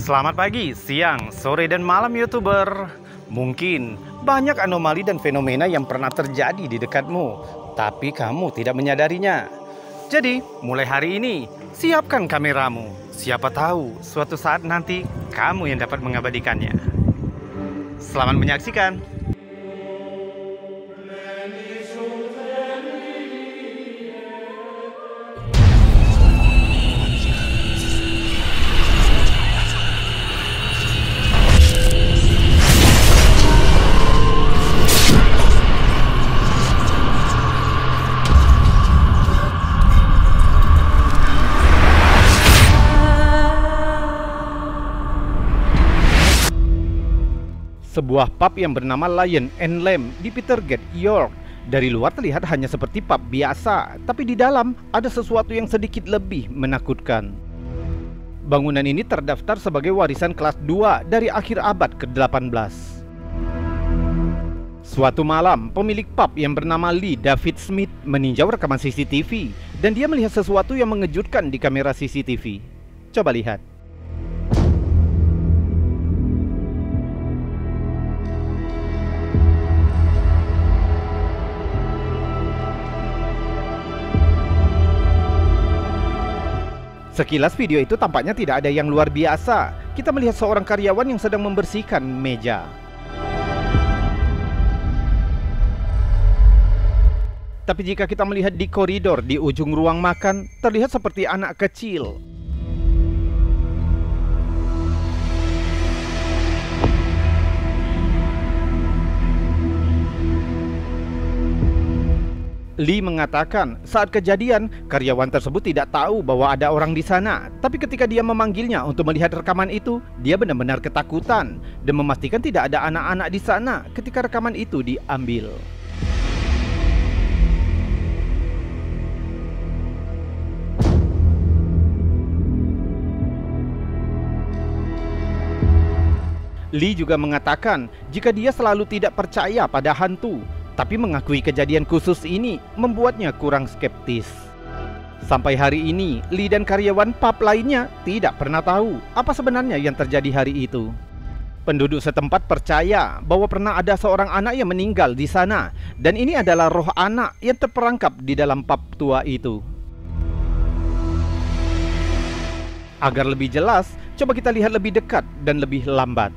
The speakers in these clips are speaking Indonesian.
Selamat pagi, siang, sore, dan malam YouTuber. Mungkin banyak anomali dan fenomena yang pernah terjadi di dekatmu, tapi kamu tidak menyadarinya. Jadi, mulai hari ini, siapkan kameramu. Siapa tahu, suatu saat nanti kamu yang dapat mengabadikannya. Selamat menyaksikan. Sebuah pub yang bernama Lion and Lamb di Petergate, York. Dari luar terlihat hanya seperti pub biasa, tapi di dalam ada sesuatu yang sedikit lebih menakutkan. Bangunan ini terdaftar sebagai warisan kelas 2 dari akhir abad ke-18. Suatu malam, pemilik pub yang bernama Lee David Smith meninjau rekaman CCTV dan dia melihat sesuatu yang mengejutkan di kamera CCTV. Coba lihat. Sekilas video itu tampaknya tidak ada yang luar biasa. Kita melihat seorang karyawan yang sedang membersihkan meja. Tapi jika kita melihat di koridor di ujung ruang makan, terlihat seperti anak kecil. Lee mengatakan saat kejadian, karyawan tersebut tidak tahu bahwa ada orang di sana. Tapi ketika dia memanggilnya untuk melihat rekaman itu, dia benar-benar ketakutan dan memastikan tidak ada anak-anak di sana ketika rekaman itu diambil. Lee juga mengatakan jika dia selalu tidak percaya pada hantu, tapi mengakui kejadian khusus ini membuatnya kurang skeptis. Sampai hari ini, Lee dan karyawan pub lainnya tidak pernah tahu apa sebenarnya yang terjadi hari itu. Penduduk setempat percaya bahwa pernah ada seorang anak yang meninggal di sana, dan ini adalah roh anak yang terperangkap di dalam pub tua itu. Agar lebih jelas, coba kita lihat lebih dekat dan lebih lambat.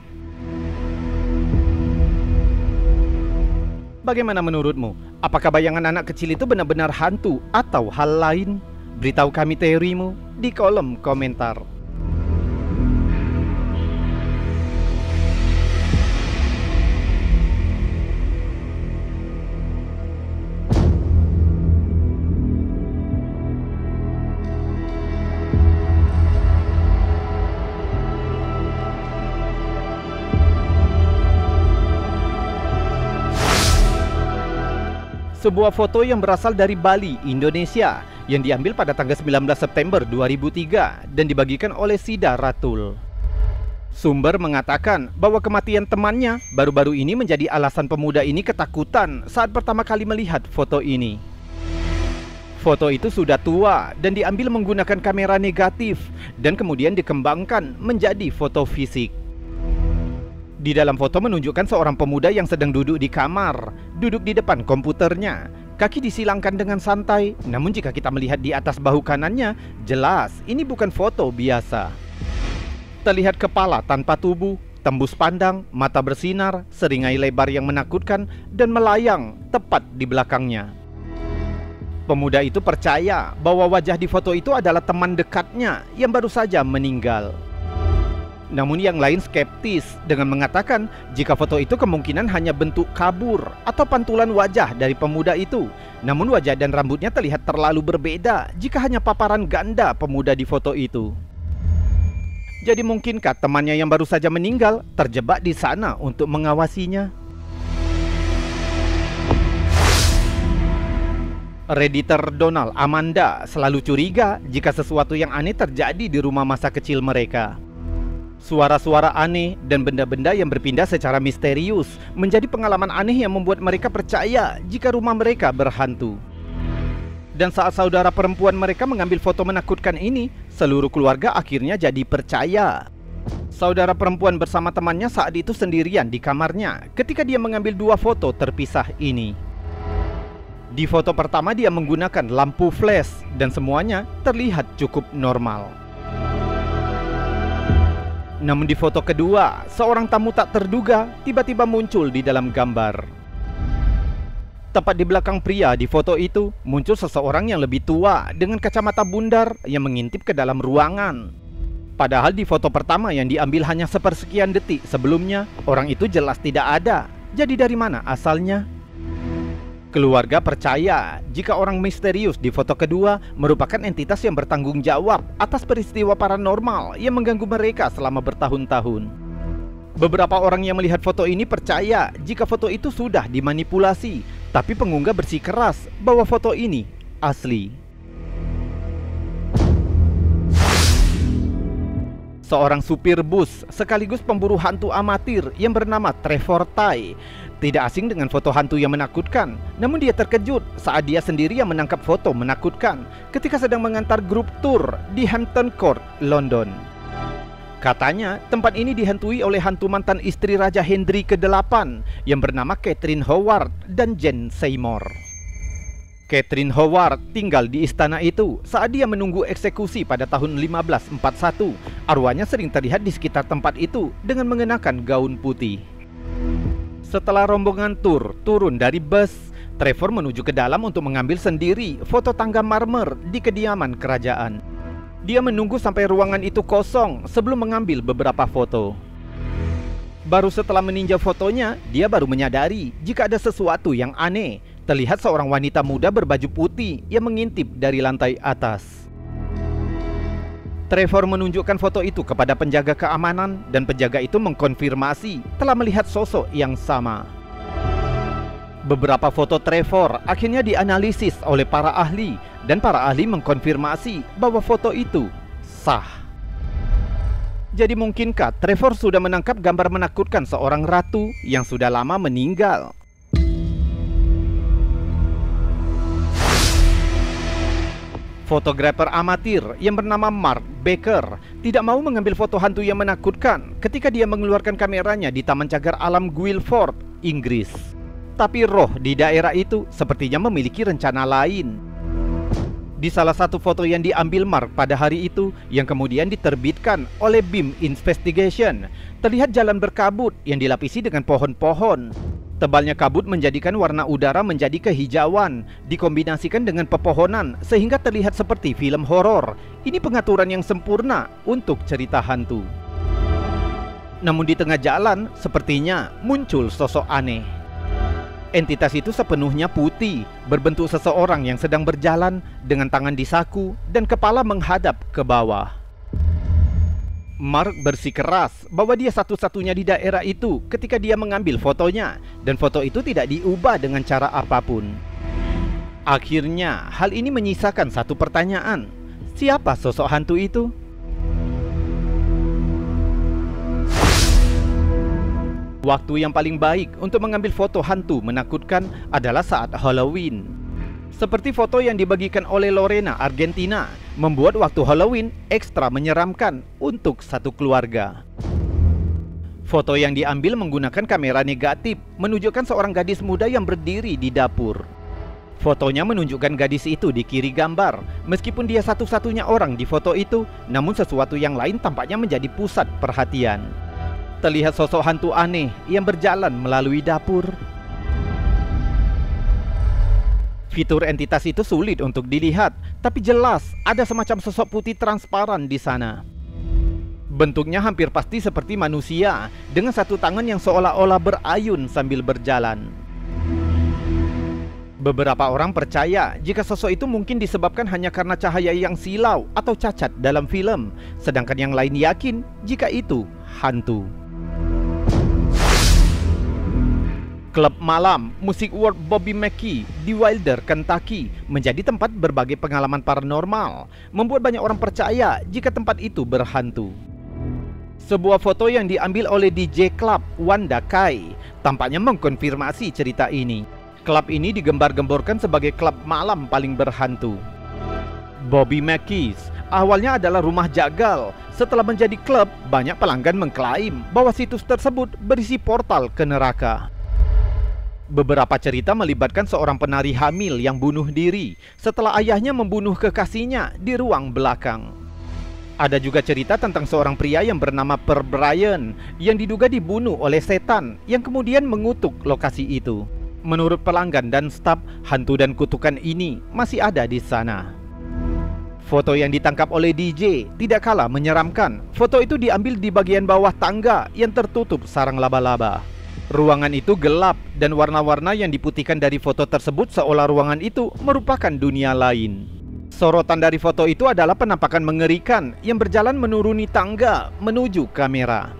Bagaimana menurutmu? Apakah bayangan anak kecil itu benar-benar hantu atau hal lain? Beritahu kami teorimu di kolom komentar. Sebuah foto yang berasal dari Bali, Indonesia, yang diambil pada tanggal 19 September 2003 dan dibagikan oleh Sida Ratul. Sumber mengatakan bahwa kematian temannya baru-baru ini menjadi alasan pemuda ini ketakutan saat pertama kali melihat foto ini. Foto itu sudah tua dan diambil menggunakan kamera negatif dan kemudian dikembangkan menjadi foto fisik. Di dalam foto menunjukkan seorang pemuda yang sedang duduk di kamar, duduk di depan komputernya. Kaki disilangkan dengan santai, namun jika kita melihat di atas bahu kanannya, jelas ini bukan foto biasa. Terlihat kepala tanpa tubuh, tembus pandang, mata bersinar, seringai lebar yang menakutkan, dan melayang tepat di belakangnya. Pemuda itu percaya bahwa wajah di foto itu adalah teman dekatnya yang baru saja meninggal. Namun yang lain skeptis dengan mengatakan jika foto itu kemungkinan hanya bentuk kabur atau pantulan wajah dari pemuda itu. Namun wajah dan rambutnya terlihat terlalu berbeda jika hanya paparan ganda pemuda di foto itu. Jadi mungkinkah temannya yang baru saja meninggal terjebak di sana untuk mengawasinya? Redditor Donald Amanda selalu curiga jika sesuatu yang aneh terjadi di rumah masa kecil mereka. Suara-suara aneh dan benda-benda yang berpindah secara misterius menjadi pengalaman aneh yang membuat mereka percaya jika rumah mereka berhantu. Dan saat saudara perempuan mereka mengambil foto menakutkan ini, seluruh keluarga akhirnya jadi percaya. Saudara perempuan bersama temannya saat itu sendirian di kamarnya ketika dia mengambil dua foto terpisah ini. Di foto pertama dia menggunakan lampu flash dan semuanya terlihat cukup normal. Namun di foto kedua, seorang tamu tak terduga tiba-tiba muncul di dalam gambar. Tepat di belakang pria di foto itu, muncul seseorang yang lebih tua dengan kacamata bundar yang mengintip ke dalam ruangan. Padahal di foto pertama yang diambil hanya sepersekian detik sebelumnya, orang itu jelas tidak ada. Jadi dari mana asalnya? Keluarga percaya jika orang misterius di foto kedua merupakan entitas yang bertanggung jawab atas peristiwa paranormal yang mengganggu mereka selama bertahun-tahun. Beberapa orang yang melihat foto ini percaya jika foto itu sudah dimanipulasi, tapi pengunggah bersikeras bahwa foto ini asli. Seorang supir bus sekaligus pemburu hantu amatir yang bernama Trevor Tai tidak asing dengan foto hantu yang menakutkan. Namun dia terkejut saat dia sendiri yang menangkap foto menakutkan ketika sedang mengantar grup tour di Hampton Court, London. Katanya tempat ini dihantui oleh hantu mantan istri Raja Henry ke-8 yang bernama Catherine Howard dan Jane Seymour. Catherine Howard tinggal di istana itu saat dia menunggu eksekusi pada tahun 1541. Arwahnya sering terlihat di sekitar tempat itu dengan mengenakan gaun putih. Setelah rombongan tur turun dari bus, Trevor menuju ke dalam untuk mengambil sendiri foto tangga marmer di kediaman kerajaan. Dia menunggu sampai ruangan itu kosong sebelum mengambil beberapa foto. Baru setelah meninjau fotonya, dia baru menyadari jika ada sesuatu yang aneh. Terlihat seorang wanita muda berbaju putih yang mengintip dari lantai atas. Trevor menunjukkan foto itu kepada penjaga keamanan dan penjaga itu mengkonfirmasi telah melihat sosok yang sama. Beberapa foto Trevor akhirnya dianalisis oleh para ahli dan para ahli mengkonfirmasi bahwa foto itu sah. Jadi mungkinkah Trevor sudah menangkap gambar menakutkan seorang ratu yang sudah lama meninggal? Fotografer amatir yang bernama Mark Baker tidak mau mengambil foto hantu yang menakutkan ketika dia mengeluarkan kameranya di Taman Cagar Alam Guildford, Inggris. Tapi roh di daerah itu sepertinya memiliki rencana lain. Di salah satu foto yang diambil Mark pada hari itu yang kemudian diterbitkan oleh BIM Investigation, terlihat jalan berkabut yang dilapisi dengan pohon-pohon. Tebalnya kabut menjadikan warna udara menjadi kehijauan, dikombinasikan dengan pepohonan sehingga terlihat seperti film horor. Ini pengaturan yang sempurna untuk cerita hantu. Namun di tengah jalan, sepertinya muncul sosok aneh. Entitas itu sepenuhnya putih, berbentuk seseorang yang sedang berjalan dengan tangan di saku dan kepala menghadap ke bawah. Mark bersikeras bahwa dia satu-satunya di daerah itu ketika dia mengambil fotonya, dan foto itu tidak diubah dengan cara apapun. Akhirnya, hal ini menyisakan satu pertanyaan. Siapa sosok hantu itu? Waktu yang paling baik untuk mengambil foto hantu menakutkan adalah saat Halloween. Seperti foto yang dibagikan oleh Lorena, Argentina, membuat waktu Halloween ekstra menyeramkan untuk satu keluarga. Foto yang diambil menggunakan kamera negatif menunjukkan seorang gadis muda yang berdiri di dapur. Fotonya menunjukkan gadis itu di kiri gambar. Meskipun dia satu-satunya orang di foto itu, namun sesuatu yang lain tampaknya menjadi pusat perhatian. Terlihat sosok hantu aneh yang berjalan melalui dapur. Fitur entitas itu sulit untuk dilihat, tapi jelas ada semacam sosok putih transparan di sana. Bentuknya hampir pasti seperti manusia, dengan satu tangan yang seolah-olah berayun sambil berjalan. Beberapa orang percaya jika sosok itu mungkin disebabkan hanya karena cahaya yang silau atau cacat dalam film, sedangkan yang lain yakin jika itu hantu. Klub malam musik World Bobby McGee di Wilder, Kentucky menjadi tempat berbagai pengalaman paranormal, membuat banyak orang percaya jika tempat itu berhantu. Sebuah foto yang diambil oleh DJ klub Wanda Kai tampaknya mengkonfirmasi cerita ini. Klub ini digembar-gemborkan sebagai klub malam paling berhantu. Bobby McGee awalnya adalah rumah jagal. Setelah menjadi klub, banyak pelanggan mengklaim bahwa situs tersebut berisi portal ke neraka. Beberapa cerita melibatkan seorang penari hamil yang bunuh diri setelah ayahnya membunuh kekasihnya di ruang belakang. Ada juga cerita tentang seorang pria yang bernama Per Brian yang diduga dibunuh oleh setan yang kemudian mengutuk lokasi itu. Menurut pelanggan dan staf, hantu dan kutukan ini masih ada di sana. Foto yang ditangkap oleh DJ tidak kalah menyeramkan. Foto itu diambil di bagian bawah tangga yang tertutup sarang laba-laba. Ruangan itu gelap dan warna-warna yang diputihkan dari foto tersebut seolah ruangan itu merupakan dunia lain. Sorotan dari foto itu adalah penampakan mengerikan yang berjalan menuruni tangga menuju kamera.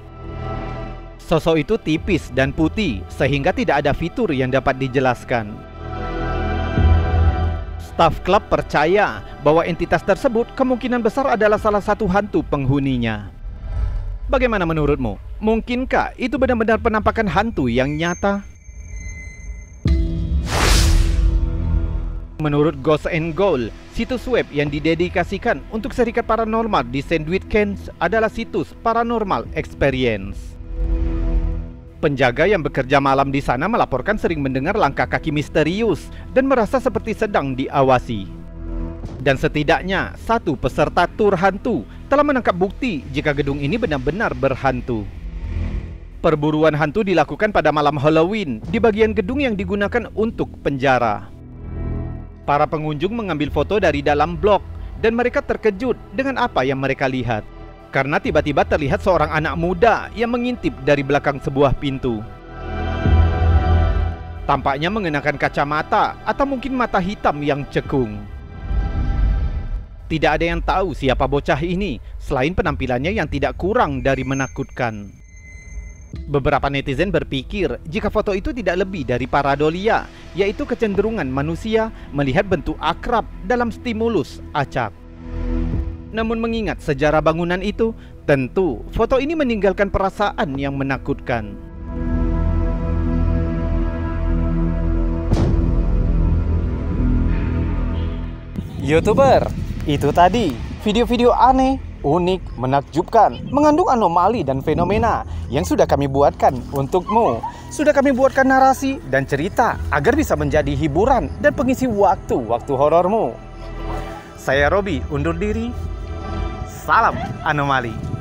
Sosok itu tipis dan putih sehingga tidak ada fitur yang dapat dijelaskan. Staf klub percaya bahwa entitas tersebut kemungkinan besar adalah salah satu hantu penghuninya. Bagaimana menurutmu? Mungkinkah itu benar-benar penampakan hantu yang nyata? Menurut Ghost and Gold, situs web yang didedikasikan untuk serikat paranormal di Sandwich, Kent adalah situs Paranormal Experience. Penjaga yang bekerja malam di sana melaporkan sering mendengar langkah kaki misterius dan merasa seperti sedang diawasi. Dan setidaknya satu peserta tur hantu telah menangkap bukti jika gedung ini benar-benar berhantu. Perburuan hantu dilakukan pada malam Halloween di bagian gedung yang digunakan untuk penjara. Para pengunjung mengambil foto dari dalam blok dan mereka terkejut dengan apa yang mereka lihat. Karena tiba-tiba terlihat seorang anak muda yang mengintip dari belakang sebuah pintu. Tampaknya mengenakan kacamata atau mungkin mata hitam yang cekung. Tidak ada yang tahu siapa bocah ini selain penampilannya yang tidak kurang dari menakutkan. Beberapa netizen berpikir jika foto itu tidak lebih dari paradolia, yaitu kecenderungan manusia melihat bentuk akrab dalam stimulus acak. Namun mengingat sejarah bangunan itu, tentu foto ini meninggalkan perasaan yang menakutkan. YouTuber, itu tadi video-video aneh, unik, menakjubkan, mengandung anomali dan fenomena yang sudah kami buatkan untukmu. Sudah kami buatkan narasi dan cerita agar bisa menjadi hiburan dan pengisi waktu-waktu horormu. Saya Robi undur diri. Salam anomali.